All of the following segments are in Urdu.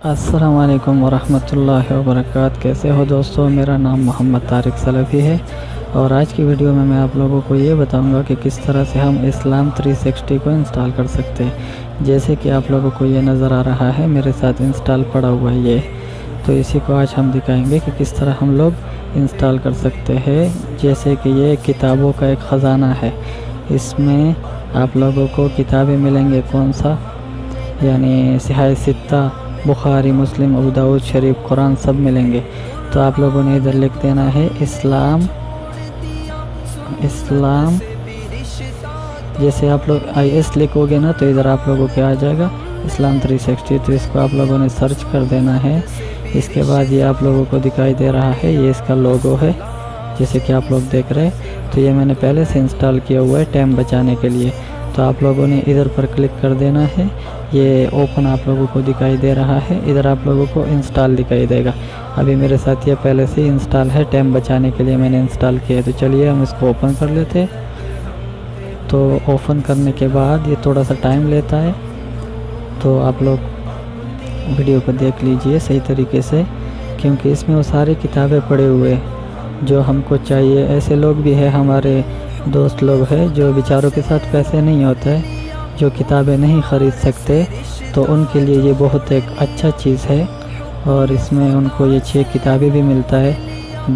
السلام علیکم ورحمۃ اللہ وبرکاتہ۔ کیسے ہو دوستو؟ میرا نام محمد طارق سلفی ہے اور آج کی ویڈیو میں آپ لوگوں کو یہ بتاؤں گا کہ کس طرح سے ہم اسلام 360 کو انسٹال کر سکتے ہیں۔ جیسے کہ آپ لوگوں کو یہ نظر آ رہا ہے، میرے ساتھ انسٹال پڑا ہوا ہے یہ، تو اسی کو آج ہم دکھائیں گے کہ کس طرح ہم لوگ انسٹال کر سکتے ہیں۔ جیسے کہ یہ کتابوں کا ایک خزانہ ہے، اس میں آپ لوگوں کو کتابیں ملیں گے، کون سا یعنی صحیح ستہ، بخاری، مسلم، ابو داؤد شریف، قرآن سب ملیں گے۔ تو آپ لوگوں نے ادھر لکھ دینا ہے اسلام۔ جیسے آپ لوگ IS لکھو گے نا تو ادھر آپ لوگوں کے آ جائے گا اسلام 360، تو اس کو آپ لوگوں نے سرچ کر دینا ہے۔ اس کے بعد یہ آپ لوگوں کو دکھائی دے رہا ہے، یہ اس کا لوگو ہے جیسے کہ آپ لوگ دیکھ رہے ہیں۔ تو یہ میں نے پہلے سے انسٹال کیا ہوا ہے ٹائم بچانے کے لیے، تو آپ لوگوں نے ادھر پر کلک کر دینا ہے۔ یہ اوپن آپ لوگوں کو دکھائی دے رہا ہے، ادھر آپ لوگوں کو انسٹال دکھائی دے گا۔ ابھی میرے ساتھ یہ پہلے سے ہی انسٹال ہے، ٹائم بچانے کے لیے میں نے انسٹال کیا ہے۔ تو چلیے ہم اس کو اوپن کر لیتے ہیں۔ تو اوپن کرنے کے بعد یہ تھوڑا سا ٹائم لیتا ہے، تو آپ لوگ ویڈیو کو دیکھ لیجئے صحیح طریقے سے، کیونکہ اس میں وہ ساری کتابیں پڑے ہوئے جو ہم کو چاہیے۔ ایسے لوگ بھی ہیں، ہمارے دوست لوگ ہیں جو بیچاروں کے ساتھ پیسے نہیں ہوتے، جو کتابیں نہیں خرید سکتے، تو ان کے لیے یہ بہت ایک اچھا چیز ہے۔ اور اس میں ان کو یہ 6 کتابیں بھی ملتا ہے،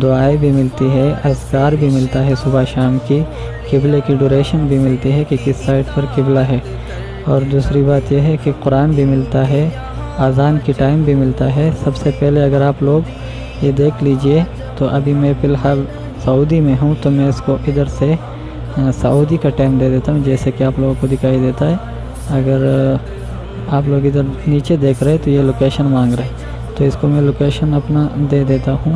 دعائیں بھی ملتی ہے، اذکار بھی ملتا ہے صبح شام کی، قبلے کی ڈوریشن بھی ملتی ہے کہ کس سائڈ پر قبلہ ہے، اور دوسری بات یہ ہے کہ قرآن بھی ملتا ہے، اذان کی ٹائم بھی ملتا ہے۔ سب سے پہلے اگر آپ لوگ یہ دیکھ لیجئے، تو ابھی میں فی الحال سعودی میں ہوں، تو میں اس کو ادھر سے سعودی کا ٹائم دے دیتا ہوں، جیسے کہ آپ لوگوں کو دکھائی دیتا ہے۔ اگر آپ لوگ ادھر نیچے دیکھ رہے تو یہ لوکیشن مانگ رہے، تو اس کو میں لوکیشن اپنا دے دیتا ہوں۔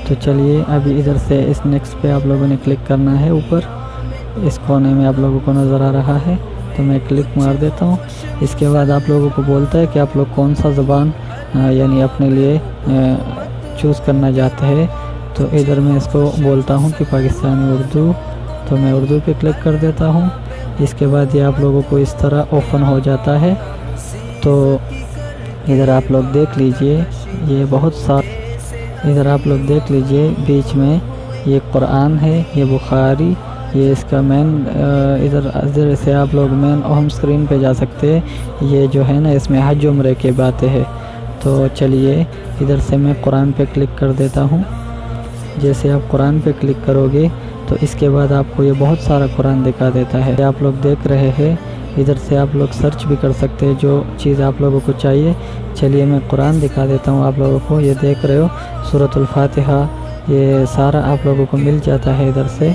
تو چلیے ابھی ادھر سے اس نیکسٹ پہ آپ لوگوں نے کلک کرنا ہے، اوپر اس کونے میں آپ لوگوں کو نظر آ رہا ہے، تو میں کلک مار دیتا ہوں۔ اس کے بعد آپ لوگوں کو بولتا ہے کہ آپ لوگ کون سا زبان یعنی اپنے لیے چوز کرنا چاہتے ہیں، تو ادھر میں اس کو بولتا ہوں کہ پاکستانی اردو، تو میں اردو پہ کلک کر دیتا ہوں۔ اس کے بعد یہ آپ لوگوں کو اس طرح اوپن ہو جاتا ہے۔ تو ادھر آپ لوگ دیکھ لیجئے، یہ بہت سارا، ادھر آپ لوگ دیکھ لیجئے بیچ میں یہ قرآن ہے، یہ بخاری، یہ اس کا مین، ادھر سے آپ لوگ مین ہوم اسکرین پہ جا سکتے ہیں۔ یہ جو ہے نا اس میں حج عمرے کی باتیں ہے۔ تو چلیے ادھر سے میں قرآن پہ کلک کر دیتا ہوں۔ جیسے آپ قرآن پہ کلک کرو گے تو اس کے بعد آپ کو یہ بہت سارا قرآن دکھا دیتا ہے، آپ لوگ دیکھ رہے ہیں۔ ادھر سے آپ لوگ سرچ بھی کر سکتے ہیں جو چیز آپ لوگوں کو چاہیے۔ چلیے میں قرآن دکھا دیتا ہوں آپ لوگوں کو، یہ دیکھ رہے ہو سورۃ الفاتحہ، یہ سارا آپ لوگوں کو مل جاتا ہے ادھر سے۔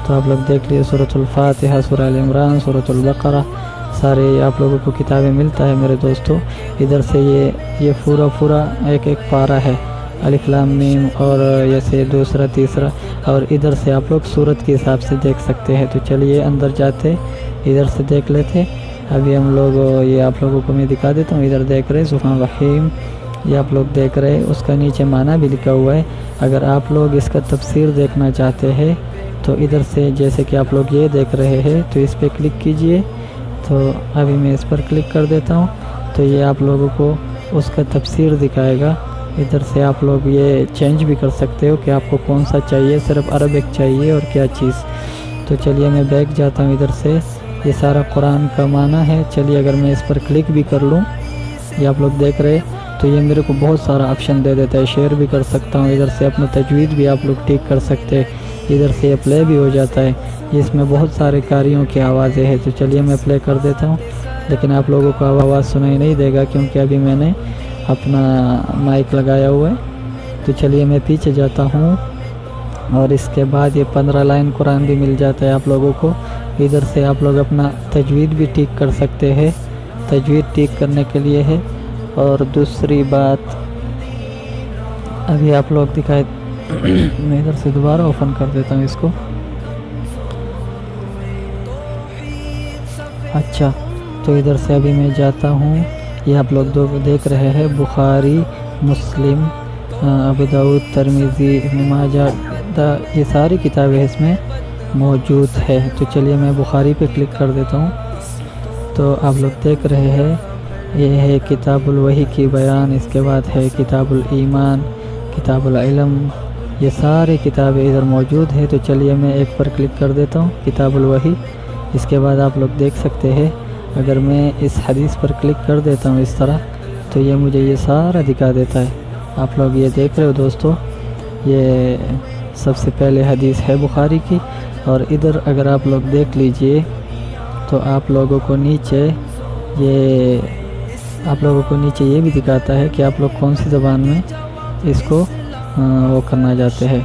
تو آپ لوگ دیکھ لیے سورۃ الفاتحہ، سورہ ال عمران، سورۃ البقرہ، سارے آپ لوگوں کو کتابیں ملتا ہے میرے دوستو۔ ادھر سے یہ پورا ایک پارہ ہے، الف لام میم، اور جیسے دوسرا تیسرا، اور ادھر سے آپ لوگ سورت کے حساب سے دیکھ سکتے ہیں۔ تو چلیے اندر جاتے، ادھر سے دیکھ لیتے۔ ابھی ہم لوگ یہ آپ لوگوں کو میں دکھا دیتا ہوں، ادھر دیکھ رہے سبحان الرحیم، یہ آپ لوگ دیکھ رہے، اس کا نیچے معنی بھی لکھا ہوا ہے۔ اگر آپ لوگ اس کا تفسیر دیکھنا چاہتے ہیں تو ادھر سے جیسے کہ آپ لوگ یہ دیکھ رہے ہیں، تو اس پہ کلک کیجئے۔ تو ابھی میں اس پر کلک کر دیتا ہوں، تو یہ آپ لوگوں کو اس کا تفسیر دکھائے گا۔ ادھر سے آپ لوگ یہ چینج بھی کر سکتے ہو کہ آپ کو کون سا چاہیے، صرف عربک چاہیے اور کیا چیز۔ تو چلیے میں بیک جاتا ہوں، ادھر سے یہ سارا قرآن کا معنی ہے۔ چلیے اگر میں اس پر کلک بھی کر لوں، یہ آپ لوگ دیکھ رہے، تو یہ میرے کو بہت سارا آپشن دے دیتا ہے، شیئر بھی کر سکتا ہوں، ادھر سے اپنا تجوید بھی آپ لوگ ٹھیک کر سکتے ہیں، ادھر سے یہ پلے بھی ہو جاتا ہے۔ اس میں بہت سارے قاریوں کی آوازیں ہیں، تو چلیے میں پلے کر دیتا ہوں، لیکن آپ لوگوں کو آواز سنائی نہیں دے گا کیونکہ ابھی میں نے اپنا مائک لگایا ہوا ہے۔ تو چلیے میں پیچھے جاتا ہوں، اور اس کے بعد یہ 15 لائن قرآن بھی مل جاتا ہے آپ لوگوں کو۔ ادھر سے آپ لوگ اپنا تجوید بھی ٹھیک کر سکتے ہیں، تجوید ٹھیک کرنے کے لیے ہے۔ اور دوسری بات ابھی آپ لوگ دکھائے، میں ادھر سے دوبارہ اوپن کر دیتا ہوں اس کو۔ اچھا، تو ادھر سے ابھی میں جاتا ہوں، یہ آپ لوگ دیکھ رہے ہیں بخاری، مسلم، ابو داؤد، ترمذی، ابن ماجہ، یہ ساری کتابیں اس میں موجود ہے۔ تو چلیے میں بخاری پہ کلک کر دیتا ہوں، تو آپ لوگ دیکھ رہے ہیں یہ ہے کتاب الوحی کی بیان، اس کے بعد ہے کتاب الایمان، کتاب العلم، یہ سارے کتابیں ادھر موجود ہے۔ تو چلیے میں ایک پر کلک کر دیتا ہوں، کتاب الوحی۔ اس کے بعد آپ لوگ دیکھ سکتے ہیں، اگر میں اس حدیث پر کلک کر دیتا ہوں اس طرح، تو یہ مجھے یہ سارا دکھا دیتا ہے۔ آپ لوگ یہ دیکھ رہے ہو دوستو، یہ سب سے پہلے حدیث ہے بخاری کی، اور ادھر اگر آپ لوگ دیکھ لیجئے تو آپ لوگوں کو نیچے یہ بھی دکھاتا ہے کہ آپ لوگ کون سی زبان میں اس کو وہ کرنا چاہتے ہیں۔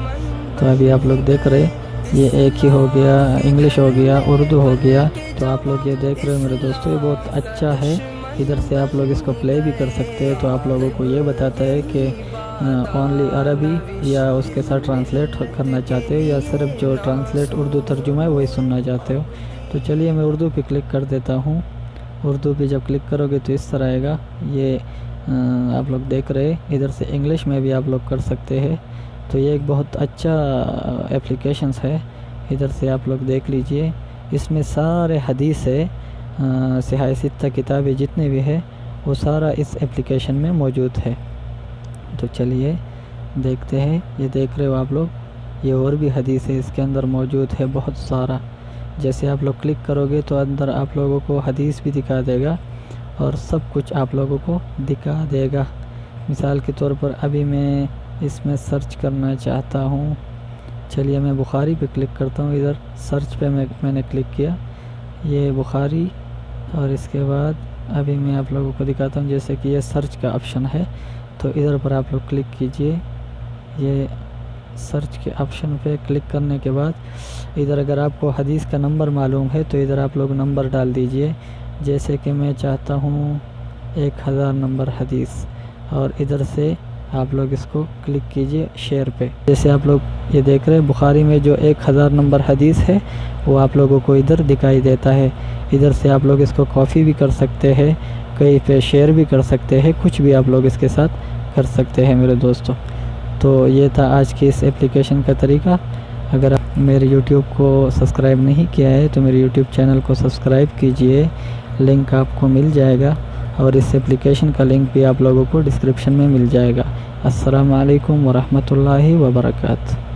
تو ابھی آپ لوگ دیکھ رہے، یہ ایک ہی ہو گیا، انگلش ہو گیا، اردو ہو گیا۔ تو آپ لوگ یہ دیکھ رہے ہو میرے دوستو، یہ بہت اچھا ہے۔ ادھر سے آپ لوگ اس کو پلے بھی کر سکتے ہیں۔ تو آپ لوگوں کو یہ بتاتا ہے کہ اونلی عربی یا اس کے ساتھ ٹرانسلیٹ کرنا چاہتے ہو، یا صرف جو ٹرانسلیٹ اردو ترجمہ ہے وہی سننا چاہتے ہو۔ تو چلیے میں اردو پہ کلک کر دیتا ہوں۔ اردو پہ جب کلک کرو گے تو اس طرح آئے گا، یہ آپ لوگ دیکھ رہے۔ ادھر سے انگلش میں بھی آپ لوگ کر سکتے ہیں۔ تو یہ ایک بہت اچھا اپلیکیشنز ہے، ادھر سے آپ لوگ دیکھ لیجئے۔ اس میں سارے حدیث ہے، صحاح ستہ کتابیں جتنے بھی ہے وہ سارا اس اپلیکیشن میں موجود ہے۔ تو چلیے دیکھتے ہیں، یہ دیکھ رہے ہو آپ لوگ، یہ اور بھی حدیث ہے اس کے اندر موجود ہے بہت سارا۔ جیسے آپ لوگ کلک کرو گے تو اندر آپ لوگوں کو حدیث بھی دکھا دے گا اور سب کچھ آپ لوگوں کو دکھا دے گا۔ مثال کے طور پر ابھی میں اس میں سرچ کرنا چاہتا ہوں، چلیے میں بخاری پہ کلک کرتا ہوں۔ ادھر سرچ پہ میں نے کلک کیا، یہ بخاری، اور اس کے بعد ابھی میں آپ لوگوں کو دکھاتا ہوں، جیسے کہ یہ سرچ کا آپشن ہے، تو ادھر پر آپ لوگ کلک کیجئے۔ یہ سرچ کے آپشن پہ کلک کرنے کے بعد ادھر اگر آپ کو حدیث کا نمبر معلوم ہے تو ادھر آپ لوگ نمبر ڈال دیجئے، جیسے کہ میں چاہتا ہوں 1000 نمبر حدیث، اور ادھر سے آپ لوگ اس کو کلک کیجئے شیئر پہ۔ جیسے آپ لوگ یہ دیکھ رہے ہیں بخاری میں جو 1000 نمبر حدیث ہے وہ آپ لوگوں کو ادھر دکھائی دیتا ہے۔ ادھر سے آپ لوگ اس کو کاپی بھی کر سکتے ہیں، کہیں پہ شیئر بھی کر سکتے ہیں، کچھ بھی آپ لوگ اس کے ساتھ کر سکتے ہیں میرے دوستوں۔ تو یہ تھا آج کی اس اپلیکیشن کا طریقہ۔ اگر آپ میرے یوٹیوب کو سبسکرائب نہیں کیا ہے تو میرے یوٹیوب چینل کو سبسکرائب کیجئے، لنک آپ کو مل جائے گا، اور اس اپلیکیشن کا لنک بھی آپ لوگوں کو ڈسکرپشن میں مل جائے گا۔ السلام علیکم ورحمۃ اللہ وبرکاتہ۔